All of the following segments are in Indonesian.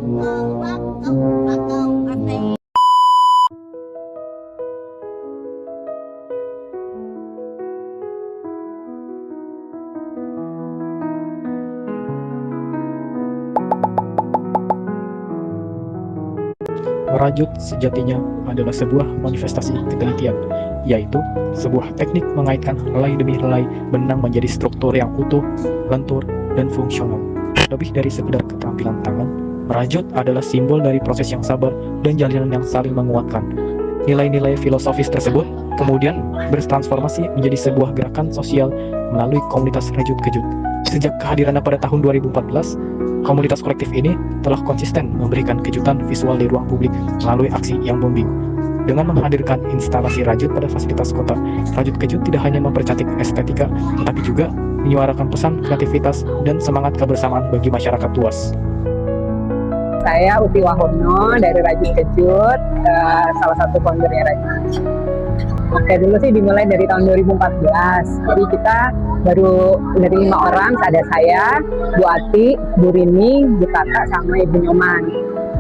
Merajut sejatinya adalah sebuah manifestasi ketelitian, yaitu sebuah teknik mengaitkan helai demi helai benang menjadi struktur yang utuh, lentur, dan fungsional. Lebih dari sekedar keterampilan tangan, merajut adalah simbol dari proses yang sabar dan jalinan yang saling menguatkan. Nilai-nilai filosofis tersebut kemudian bertransformasi menjadi sebuah gerakan sosial melalui komunitas rajut kejut. Sejak kehadirannya pada tahun 2014, komunitas kolektif ini telah konsisten memberikan kejutan visual di ruang publik melalui aksi yang booming. Dengan menghadirkan instalasi rajut pada fasilitas kota, rajut kejut tidak hanya mempercantik estetika, tetapi juga menyuarakan pesan kreativitas dan semangat kebersamaan bagi masyarakat luas. Saya Uti Wahono dari Rajut Kejut, salah satu foundernya Rajut Kejut. Oke, dulu sih dimulai dari tahun 2014. Jadi kita baru dari 5 orang, ada saya, Bu Ati, Bu Rini, Bu Tata, sama Ibu Nyoman.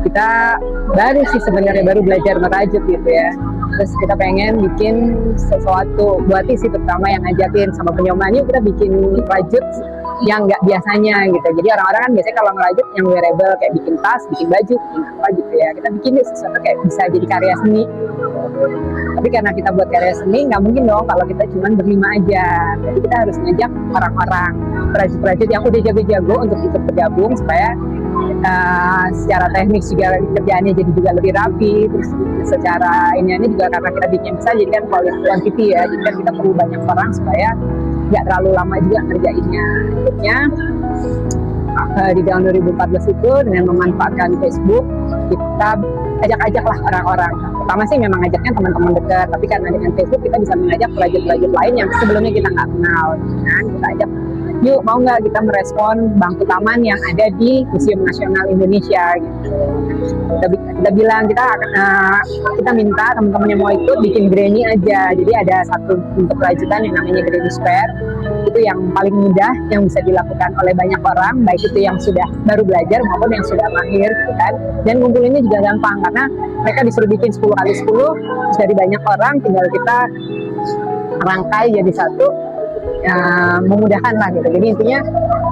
Kita baru sih sebenarnya baru belajar merajut gitu ya. Terus kita pengen bikin sesuatu, Bu Ati sih terutama yang ngajakin sama Bu Nyoman, yuk kita bikin rajut yang nggak biasanya gitu. Jadi orang-orang kan biasanya kalau ngerajut yang wearable kayak bikin tas, bikin baju, bikin apa gitu ya. Kita bikin sesuatu kayak bisa jadi karya seni. Tapi karena kita buat karya seni, nggak mungkin dong kalau kita cuma berlima aja. Jadi kita harus ngajak orang-orang perajut-perajut yang udah jago-jago untuk ikut bergabung supaya secara teknik juga kerjaannya jadi juga lebih rapi. Terus secara ini juga karena kita bikin bisa jadi kan quantity ya. Jadi kan kita perlu banyak orang supaya nggak terlalu lama juga ngerjainnya. Akhirnya di tahun 2014 itu dengan memanfaatkan Facebook, kita ajak-ajaklah orang-orang. Pertama sih memang ngajaknya teman-teman dekat, tapi karena dengan Facebook kita bisa mengajak perajut-perajut lain yang sebelumnya kita nggak kenal. Dan kita ajak, yuk mau nggak kita merespon bangku taman yang ada di Museum Nasional Indonesia gitu. Kita bilang kita minta teman-teman yang mau ikut bikin granny aja. Jadi ada satu bentuk perajutan yang namanya granny square. Itu yang paling mudah yang bisa dilakukan oleh banyak orang, baik itu yang sudah baru belajar maupun yang sudah mahir gitu kan. Dan ngumpulinnya juga gampang karena mereka disuruh bikin 10 kali 10 dari banyak orang, tinggal kita rangkai jadi satu. Memudahkan lah gitu. Jadi intinya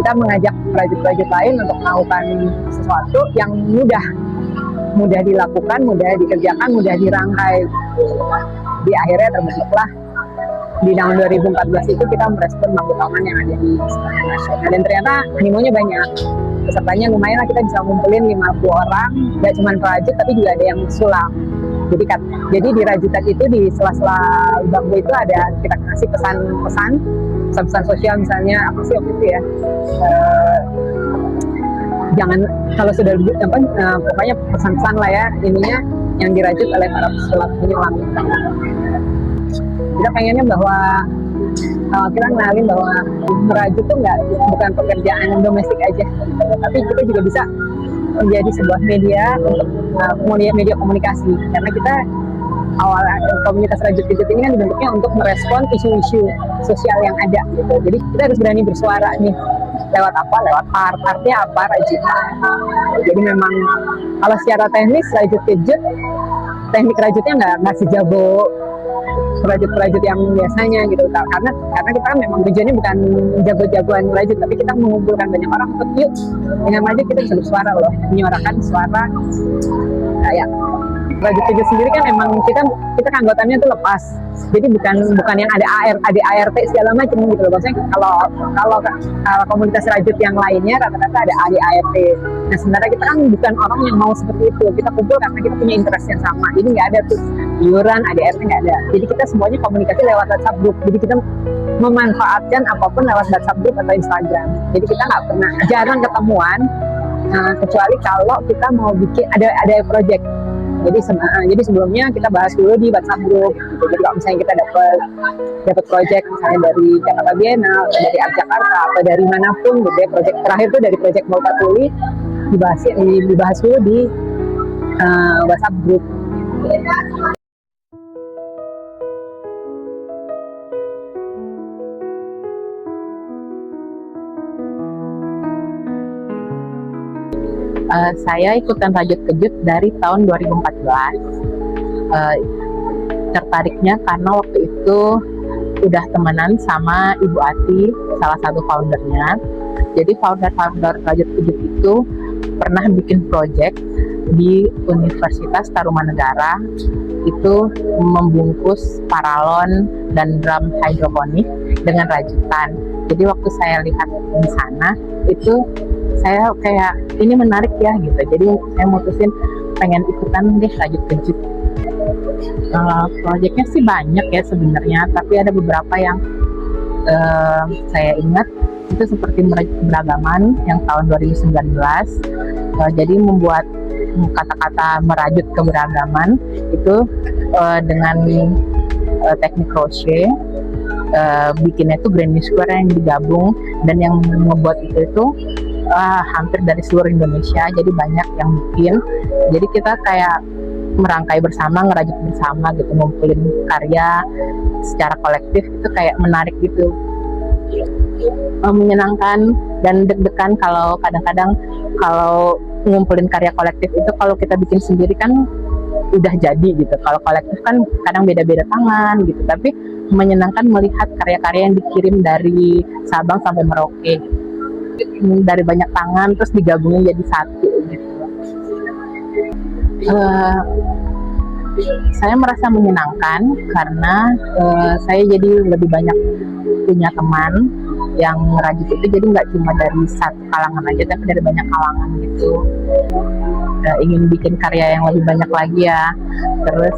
kita mengajak perajut-perajut lain untuk melakukan sesuatu yang mudah dilakukan, mudah dikerjakan, mudah dirangkai. Di akhirnya terbentuklah di tahun 2014 itu kita merespon bangku taman yang ada di Istana Nasional, dan ternyata animonya banyak. Pesertanya lumayan lah, kita bisa ngumpulin 50 orang, gak cuma perajut tapi juga ada yang sulam. Jadi di rajutan itu di sela-sela bangku itu ada kita kasih pesan sosial, misalnya apa sih waktu itu ya, jangan kalau sudah pokoknya pesan-pesan lah ya ininya yang dirajut oleh para pesulap penyelam. Kita pengennya bahwa kita kenalin bahwa merajut tuh bukan pekerjaan domestik aja, tapi kita juga bisa menjadi sebuah media untuk media komunikasi, karena kita komunitas rajut kejut ini kan dibentuknya untuk merespon isu-isu sosial yang ada gitu. Jadi kita harus berani bersuara nih, lewat apa? Lewat artnya apa? Rajutan. Jadi memang kalau secara teknis rajut kejut, teknik rajutnya nggak sejago perajut-perajut yang biasanya gitu, karena kita kan memang tujuannya bukan jago-jagoan rajut, tapi kita mengumpulkan banyak orang untuk yuk dengan rajut kita bisa bersuara loh, menyuarakan suara kayak rajut kejut sendiri kan emang kita anggotanya itu lepas, jadi bukan yang ada ART segala macam gitu loh. Maksudnya kalau komunitas rajut yang lainnya rata-rata ada ART. Nah sebenarnya kita kan bukan orang yang mau seperti itu, kita kumpul karena kita punya interest yang sama, jadi nggak ada tuh iuran ART, nggak ada. Jadi kita semuanya komunikasi lewat WhatsApp group, jadi kita memanfaatkan apapun lewat WhatsApp group atau Instagram. Jadi kita jarang ketemuan, kecuali kalau kita mau bikin ada project. Jadi sebelumnya kita bahas dulu di WhatsApp group gitu. Jadi kalau misalnya kita dapat project misalnya dari Jakarta Biennale, dari Art Jakarta atau dari manapun gitu ya, project terakhir itu dari project Multatuli dibahas dulu di WhatsApp group. Saya ikutan Rajut Kejut dari tahun 2014. Tertariknya karena waktu itu udah temenan sama Ibu Ati, salah satu foundernya. Jadi founder Rajut Kejut itu pernah bikin project di Universitas Tarumanegara, itu membungkus paralon dan drum hidroponik dengan rajutan. Jadi waktu saya lihat di sana itu saya kayak ini menarik ya gitu. Jadi saya mutusin pengen ikutan deh Rajut Kejut. Proyeknya sih banyak ya sebenarnya, tapi ada beberapa yang saya ingat itu seperti beragaman yang tahun 2019. Jadi membuat kata-kata merajut keberagaman itu dengan teknik crochet, bikinnya itu granny square yang digabung, dan yang membuat itu hampir dari seluruh Indonesia, jadi banyak yang bikin. Jadi kita kayak merangkai bersama, ngerajut bersama gitu, ngumpulin karya secara kolektif, itu kayak menarik gitu, menyenangkan dan deg-degan. Kalau kadang-kadang kalau ngumpulin karya kolektif itu, kalau kita bikin sendiri kan udah jadi gitu, kalau kolektif kan kadang beda-beda tangan gitu, tapi menyenangkan melihat karya-karya yang dikirim dari Sabang sampai Merauke dari banyak tangan terus digabungin jadi satu gitu. Saya merasa menyenangkan karena saya jadi lebih banyak punya teman yang ngerajut itu, jadi nggak cuma dari satu kalangan aja, tapi dari banyak kalangan gitu. Ingin bikin karya yang lebih banyak lagi ya, terus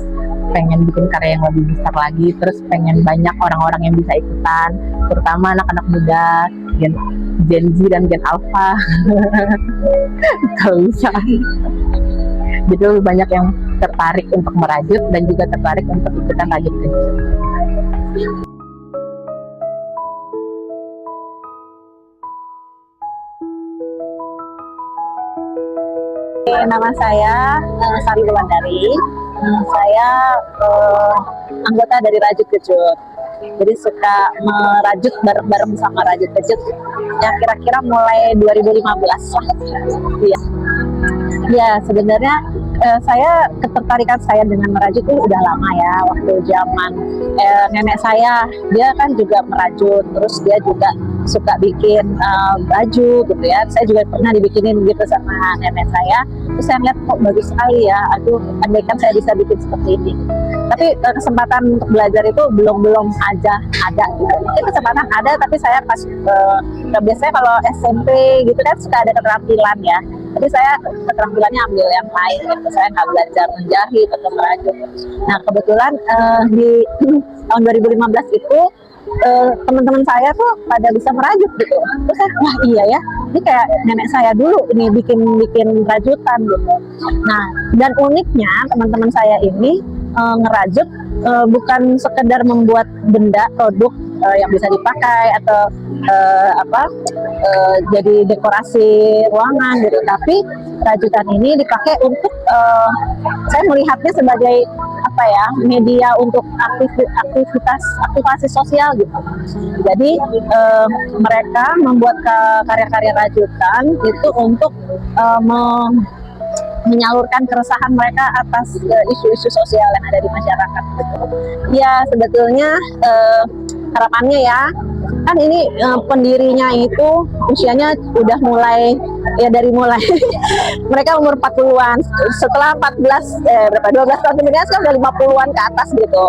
pengen bikin karya yang lebih besar lagi, terus pengen banyak orang-orang yang bisa ikutan, terutama anak-anak muda, Gen Z dan Gen Alpha. Kalau bisa. Jadi lebih banyak yang tertarik untuk merajut dan juga tertarik untuk ikutan Rajut Kejut. Nama saya Sari Wulandari. Saya anggota dari Rajut Kejut. Jadi suka merajut bareng-bareng sama Rajut Kejut. Ya kira-kira mulai 2015 lah. Iya. Ya sebenarnya saya, ketertarikan saya dengan merajut itu udah lama ya. Waktu zaman nenek saya, dia kan juga merajut, terus dia juga suka bikin baju gitu ya. Saya juga pernah dibikinin gitu sama nenek saya. Terus saya lihat kok bagus sekali ya. Aduh, andaikan saya bisa bikin seperti ini. Tapi kesempatan untuk belajar itu belum aja ada gitu. Mungkin kesempatan ada, tapi saya pas biasanya kalau SMP gitu kan suka ada keterampilan ya. Tapi saya keterampilannya ambil yang lain gitu. Saya nggak belajar menjahit atau merajut. Nah kebetulan di tahun 2015 itu teman-teman saya tuh pada bisa merajut gitu. Terus saya, wah iya ya, ini kayak nenek saya dulu ini bikin rajutan gitu. Nah dan uniknya teman-teman saya ini ngerajut bukan sekedar membuat benda produk yang bisa dipakai atau jadi dekorasi ruangan gitu, tapi rajutan ini dipakai untuk saya melihatnya sebagai apa ya, media untuk aktivasi sosial gitu. Jadi mereka membuat karya-karya rajutan itu untuk menyalurkan keresahan mereka atas isu-isu sosial yang ada di masyarakat gitu. Ya sebetulnya harapannya ya, kan ini pendirinya itu usianya udah mulai mereka umur 40-an, setelah 12 tahun kemudian kan udah 50-an ke atas gitu.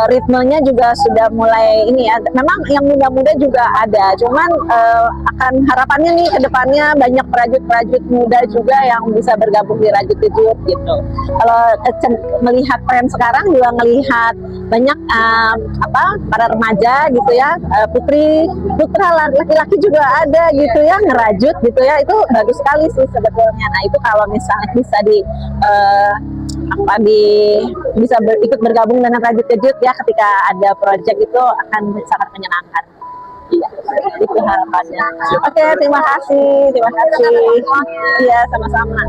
Ritmenya juga sudah mulai ini ya, memang yang muda-muda juga ada, cuman akan harapannya nih ke depannya banyak perajut-perajut muda juga yang bisa bergabung di Rajut Kejut gitu. Kalau melihat tren sekarang juga melihat banyak para remaja gitu ya, putra laki-laki juga ada gitu ya, ngerajut gitu ya, itu bagus sekali sih sebetulnya. Nah itu kalau misalnya bisa ikut bergabung dengan Rajut Kejut ya, ketika ada proyek itu akan sangat menyenangkan. Iya, itu harapannya. Oke, terima kasih. Iya, sama-sama.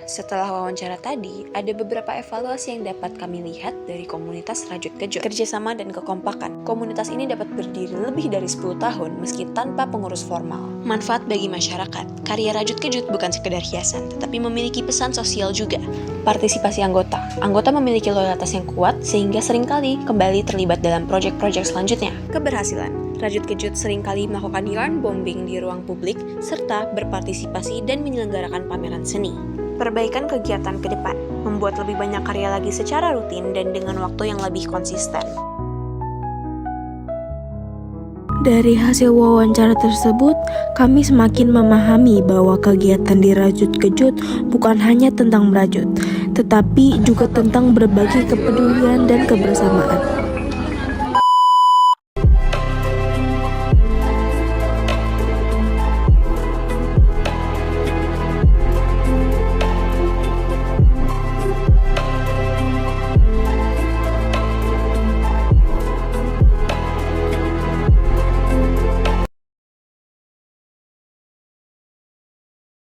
Setelah wawancara tadi, ada beberapa evaluasi yang dapat kami lihat dari komunitas Rajut Kejut. Kerjasama dan kekompakan. Komunitas ini dapat berdiri lebih dari 10 tahun meski tanpa pengurus formal. Manfaat bagi masyarakat. Karya Rajut Kejut bukan sekedar hiasan, tetapi memiliki pesan sosial juga. Partisipasi anggota. Anggota memiliki loyalitas yang kuat sehingga seringkali kembali terlibat dalam proyek-proyek selanjutnya. Keberhasilan. Rajut Kejut seringkali melakukan yarn bombing di ruang publik serta berpartisipasi dan menyelenggarakan pameran seni. Perbaikan kegiatan ke depan, membuat lebih banyak karya lagi secara rutin dan dengan waktu yang lebih konsisten. Dari hasil wawancara tersebut, kami semakin memahami bahwa kegiatan di Rajut Kejut bukan hanya tentang merajut, tetapi juga tentang berbagi kepedulian dan kebersamaan.